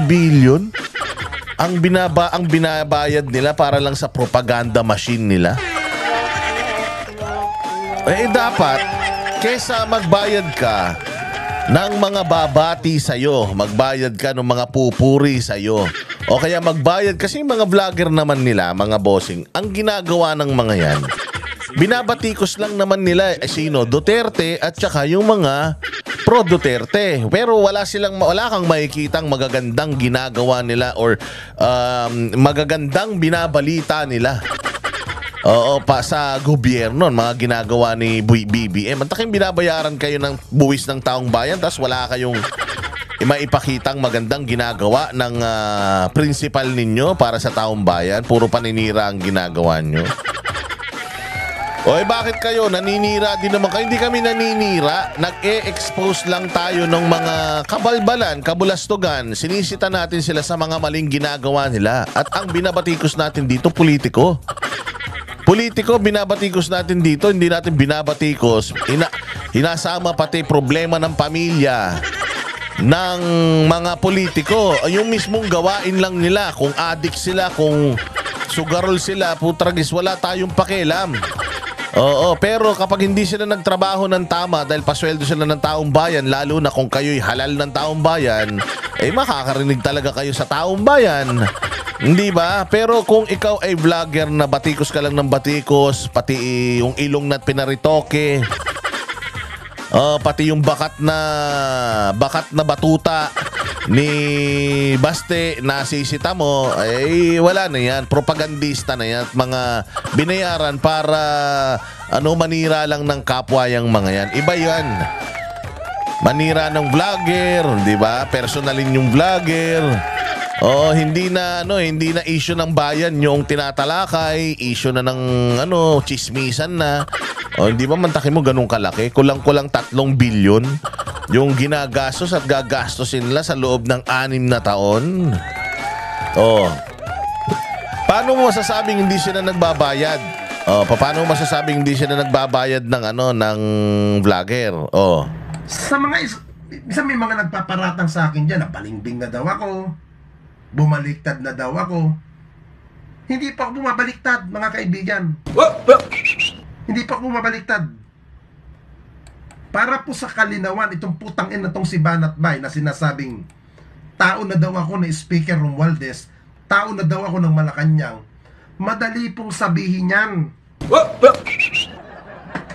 billion ang binabayad nila para lang sa propaganda machine nila. Eh dapat kesa magbayad ka ng mga babati sa'yo, magbayad ka ng mga pupuri sa'yo, o kaya magbayad kasi yung mga vlogger naman nila, mga bossing, ang ginagawa ng mga yan, binabatikos lang naman nila sino? Duterte at saka yung mga pro Duterte. Pero wala kang makikitang magagandang ginagawa nila or magagandang binabalita nila. Oo, pa sa gobyerno, mga ginagawa ni BBM. Antaking binabayaran kayo ng buwis ng taong bayan, tapos wala kayong maipakitang magandang ginagawa ng principal ninyo para sa taong bayan. Puro paninira ang ginagawa nyo. Oy, bakit kayo? Naninira din naman kayo. Hindi kami naninira. Nag-e-expose lang tayo ng mga kabalbalan, kabulastugan. Sinisita natin sila sa mga maling ginagawa nila. At ang binabatikos natin dito, politiko. Politiko, binabatikos natin dito. Hindi natin binabatikos. Hinasama pati problema ng pamilya ng mga politiko. Yung mismong gawain lang nila. Kung addict sila, kung sugarol sila, putragis, wala tayong pakialam. Oo, pero kapag hindi sila nagtrabaho ng tama dahil pasweldo sila ng taong bayan, lalo na kung kayo'y halal ng taong bayan, eh makakarinig talaga kayo sa taong bayan. Hindi ba? Pero kung ikaw ay vlogger na batikos ka lang ng batikos, pati yung ilong na pinaritoke, pati yung bakat na batuta ni Baste nasisita mo, ay wala na yan. Propagandista na yan. Mga binayaran para manira lang ng kapwa yung mga yan. Iba yan. Manira ng vlogger, di ba? Personalin yung vlogger. Hindi na issue ng bayan yung tinatalakay, issue na ng chismisan na. Hindi ba mantakin mo ganun kalaki? Kulang-kulang 3 billion yung ginagastos at gagastosin nila sa loob ng 6 na taon. Paano mo masasabing hindi sila nagbabayad? Paano mo masasabing hindi sila nagbabayad ng vlogger? Sa may mga nagpaparatang sa akin dyan, napalimbing na daw ako, bumaliktad na daw ako. Hindi pa ako bumabaliktad, mga kaibigan. Hindi pa ako bumabaliktad. Para po sa kalinawan, itong putang ina tong si Banat Bay na sinasabing tao na daw ako na Speaker Romualdez, tao na daw ako ng Malacanang, madali pong sabihin yan.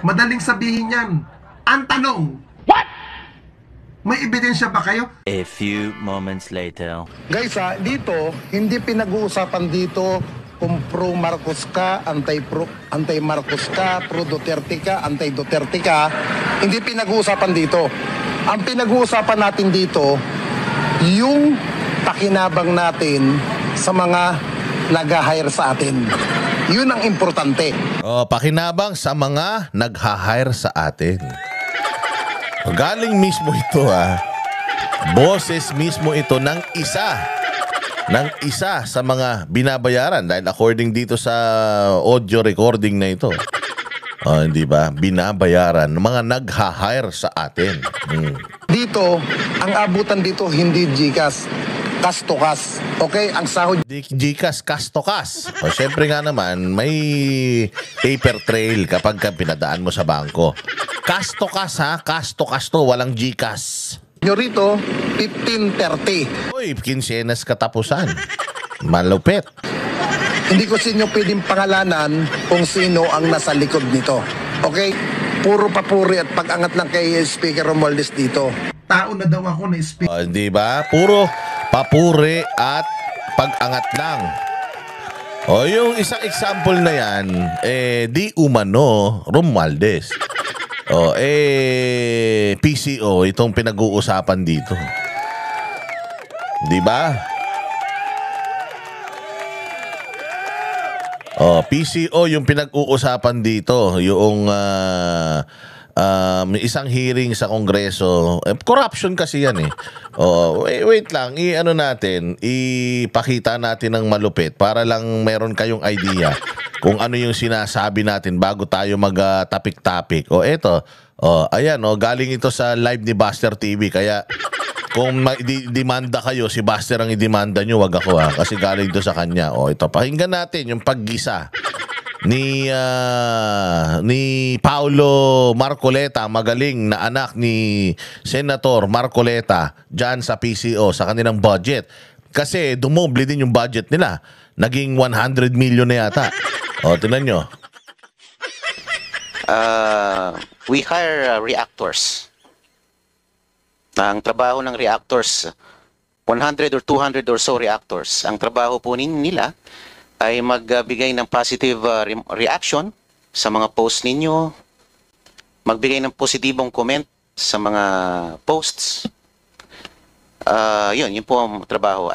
Madaling sabihin yan. Ang tanong, may ebidensya ba kayo? A few moments later. Guys, dito, hindi pinag-uusapan dito kung pro Marcos ka, anti-Marcos ka, pro Duterte ka, anti-Duterte ka. Hindi pinag-uusapan dito. Ang pinag-uusapan natin dito, yung pakinabang natin sa mga nag-hire sa atin. Yun ang importante. Pakinabang sa mga nag-hire sa atin. Galing mismo ito boses mismo ito ng isa sa mga binabayaran dahil according dito sa audio recording na ito. Hindi ba? Binabayaran ng mga nag-hire sa atin. Dito, ang abutan dito hindi GCash, cash to cash. Okay? Ang sahod GCash, cash to cash. Siyempre nga naman, may paper trail kapag pinadaan mo sa bangko. Cash to cash cash to cash to, walang GCash. nyo rito, 15:30. Uy, kinsenas katapusan. Malupit. Hindi ko sa inyo pwedeng pangalanan kung sino ang nasa likod nito. Okay? Puro papuri at pag-angat lang kay Speaker Romualdez dito. Tao na daw ako na Speaker. Di ba? Puro papuri at pag-angat lang. Yung isang example na yan, di umano Romualdez. PCO, itong pinag-uusapan dito. Di ba? PCO yung pinag-uusapan dito. Yung isang hearing sa Kongreso. Corruption kasi yan eh. Wait lang. Ipakita natin ng malupit para lang meron kayong idea kung ano yung sinasabi natin bago tayo mag-topic-topic. Eto. Ayan, galing ito sa live ni Buster TV. Kaya Kung demanda kayo, si Buster ang idemanda nyo, wag ako kasi galing doon sa kanya. O ito, pakinggan natin yung paggisa ni Paulo Marcoleta, magaling na anak ni Senator Marcoleta dyan sa PCO, sa kanilang budget. Kasi dumoble din yung budget nila. Naging 100 million na yata. O, tingnan nyo. We hire reactors. Ang trabaho ng reactors, 100 or 200 or so reactors, ang trabaho po nila ay magbigay ng positive reaction sa mga posts ninyo, magbigay ng positibong comment sa mga posts. Yun po ang trabaho.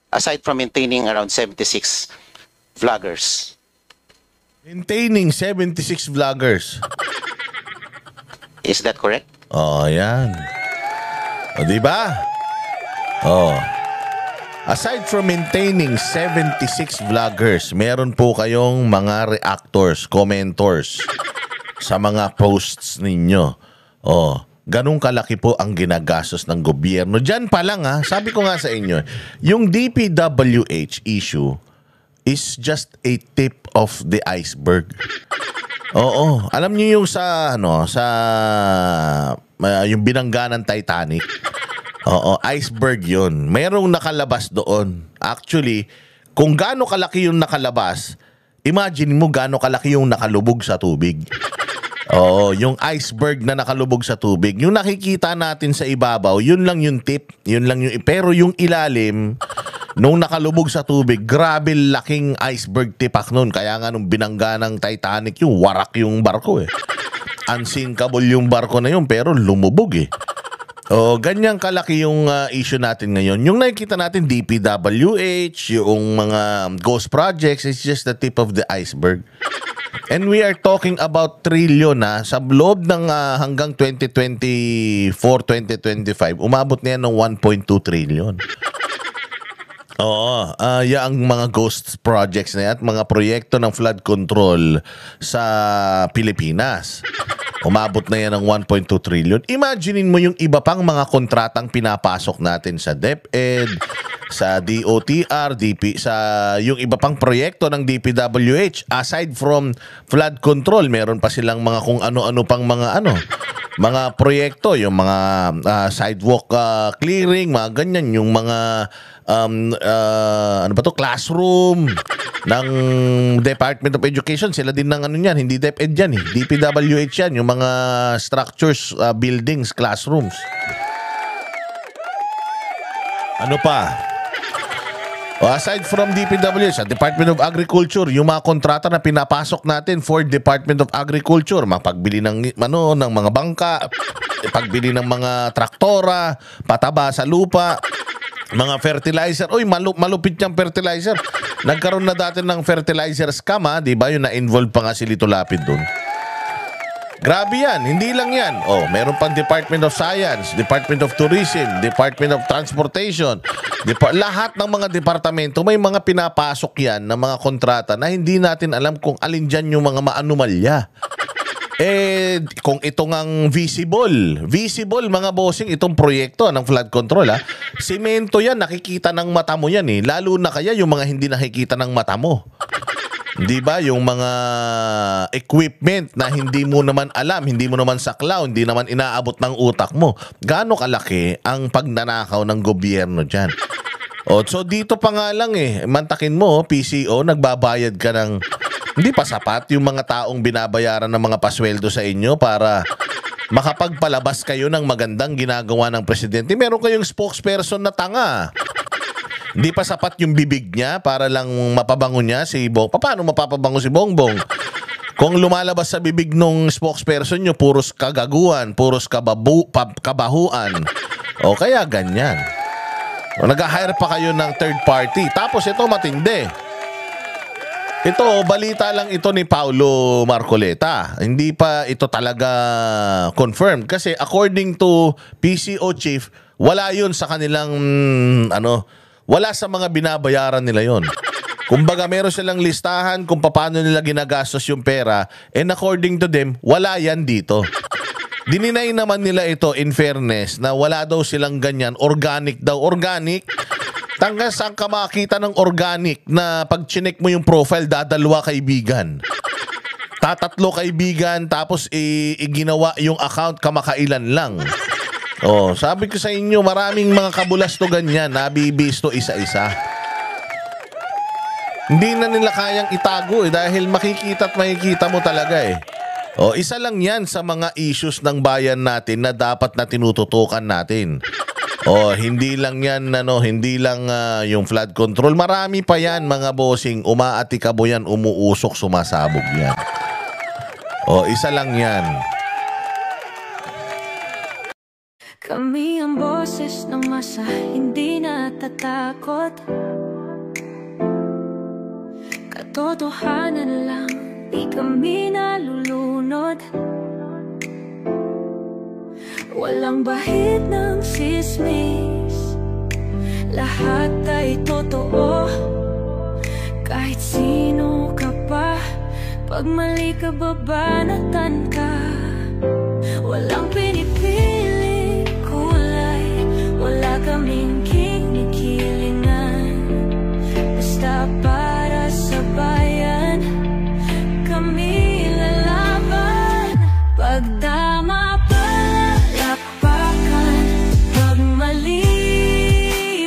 Aside from maintaining around 76 vloggers. Maintaining 76 vloggers. Is that correct? Oh, yan. O, diba? Oh. Aside from maintaining 76 vloggers, meron po kayong mga reactors, commentors sa mga posts ninyo. Oh, ganun kalaki po ang ginagastos ng gobyerno. Diyan pa lang sabi ko nga sa inyo, yung DPWH issue is just a tip of the iceberg. Oo, alam niyo yung sa yung binangga ng Titanic. Oo, iceberg yun. Mayroong nakalabas doon. Actually, kung gaano kalaki yung nakalabas, imagine mo gaano kalaki yung nakalubog sa tubig. Oo, yung iceberg na nakalubog sa tubig. Yung nakikita natin sa ibabaw, yun lang yung tip. Yun lang yung, pero yung ilalim, nung nakalubog sa tubig, grabe laking iceberg tipak nun. Kaya nga nung binangga ng Titanic, yung warak yung barko eh. Unsinkable yung barko na yun, pero lumubog eh. O, ganyan kalaki yung issue natin ngayon. Yung nakikita natin, DPWH, yung mga ghost projects, is just the tip of the iceberg. And we are talking about trillion sa loob ng hanggang 2024, 2025, umabot na yan ng 1.2 trillion. Oo, ang mga ghost projects na yan at mga proyekto ng flood control sa Pilipinas. Umabot na yan ng 1.2 trillion. Imaginein mo yung iba pang mga kontratang pinapasok natin sa DepEd, sa DOTR, sa yung iba pang proyekto ng DPWH. Aside from flood control, meron pa silang mga kung ano-ano pang mga mga proyekto, yung mga sidewalk clearing, mga ganyan, yung mga classroom ng Department of Education. Sila din ng yan, hindi DepEd yan DPWH yan, yung mga structures, buildings, classrooms. Ano pa? Aside from DPWH, sa Department of Agriculture, yung mga kontrata na pinapasok natin for Department of Agriculture, mapagbili ng mga bangka, pagbili ng mga traktora, pataba sa lupa, mga fertilizer. Uy, malupit yung fertilizer. Nagkaroon na dati ng fertilizer scam, di ba? Yung na-involve pa nga si Lito Lapid doon. Grabe yan, hindi lang yan. Meron pang Department of Science, Department of Tourism, Department of Transportation. Lahat ng mga departamento, may mga pinapasok yan na mga kontrata na hindi natin alam kung alin dyan yung mga maanumalya. Kung ito ngang visible mga bossing, itong proyekto ng flood control semento yan, nakikita ng mata mo yan lalo na kaya yung mga hindi nakikita ng mata mo. Di ba? Yung mga equipment na hindi mo naman alam, hindi mo naman saklaw, hindi naman inaabot ng utak mo. Gaano kalaki ang pagnanakaw ng gobyerno dyan? So dito pa nga lang mantakin mo, PCO, nagbabayad ka ng hindi pa sapat yung mga taong binabayaran ng mga pasweldo sa inyo para makapagpalabas kayo ng magandang ginagawa ng presidente. Meron kayong spokesperson na tanga. Hindi pa sapat yung bibig niya para lang mapabango niya si Bong. Paano mapapabango si Bongbong? Kung lumalabas sa bibig nung spokesperson nyo, puros kagaguan, puros kabahuan. O kaya ganyan. Nag-hire pa kayo ng third party. Tapos ito matindi. Ito, balita lang ito ni Paulo Marcoleta. Hindi pa ito talaga confirmed. Kasi according to PCO chief, wala yun sa kanilang, wala sa mga binabayaran nila yon. Kumbaga meron silang listahan kung paano nila ginagastos yung pera, and according to them, wala yan dito. Dininay naman nila ito in fairness na wala daw silang ganyan. Organic daw. Organic? Tangga saan ka makakita ng organic na pag chinek mo yung profile, dadalwa kaibigan. Tatatlo kaibigan, tapos iginawa yung account kamakailan lang. Oh, sabi ko sa inyo, maraming mga kabulas to ganyan, nabibis to isa-isa. Hindi na nila kayang itago dahil makikita at makikita mo talaga eh. Oh, isa lang yan sa mga issues ng bayan natin na dapat na tinututukan natin. Oh, hindi lang yan, hindi lang yung flood control. Marami pa yan, mga bossing. Umaatikabo yan, umuusok, sumasabog yan. Oh, isa lang yan. Kami ang boses ng masa, hindi natatakot. Katotohanan lang, di kami nalulunod. Walang bahid ng sismis, lahat ay totoo. Kahit sino ka pa, pag mali ka babanatan ka. Walang pinipili kulay, wala kaming kinikilingan. Basta para sa bayan, kami lalaban. Pag tama palapakan, pag mali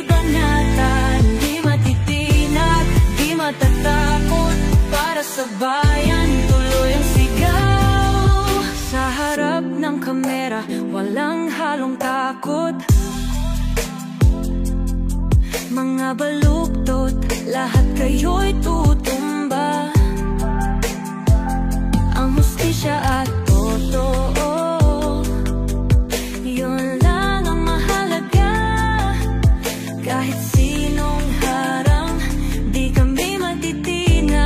banatan, di matitinag, di matatakot. Para sa bayan, tuloy ang sigaw. Sa harap ng kamera, walang halong takot. Mga baluktot, lahat kayo'y tutumba. Ang hustisya at totoo, yun lang ang mahalaga. Kahit sinong harang, di kami matitinag.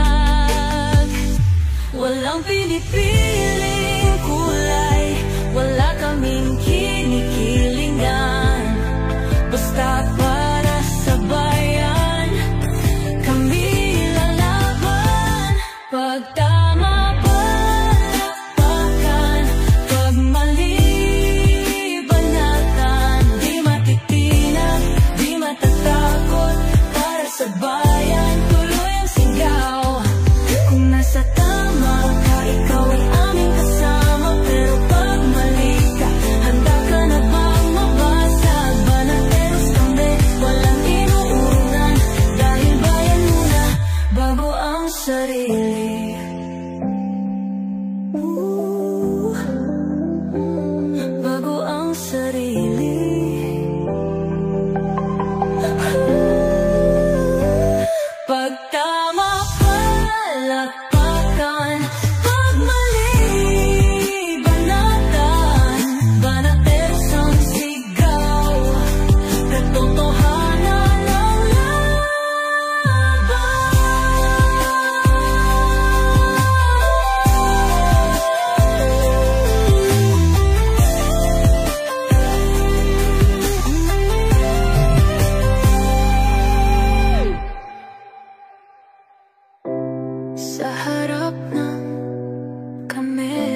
Walang pinipiling kulay, wala kaming kinikilingan. Basta para sa bayan, kami lalaban. Pag tama palapakan, pag mali banatan, di matitinag, di matatakot. Para sa bayan, tuloy ang sigaw. Kung nasa tama ka, ikaw ay aming kasama. Pero pag mali ka, handa ka na bang mabasag? Banateros kami, walang inuunan. Dahil bayan muna, bago ang sarili. Bago ang sarili. Pag tama palapakan, pag mali banatan, banateros ang sigaw. Katotohanan ang sa harap ng kamera.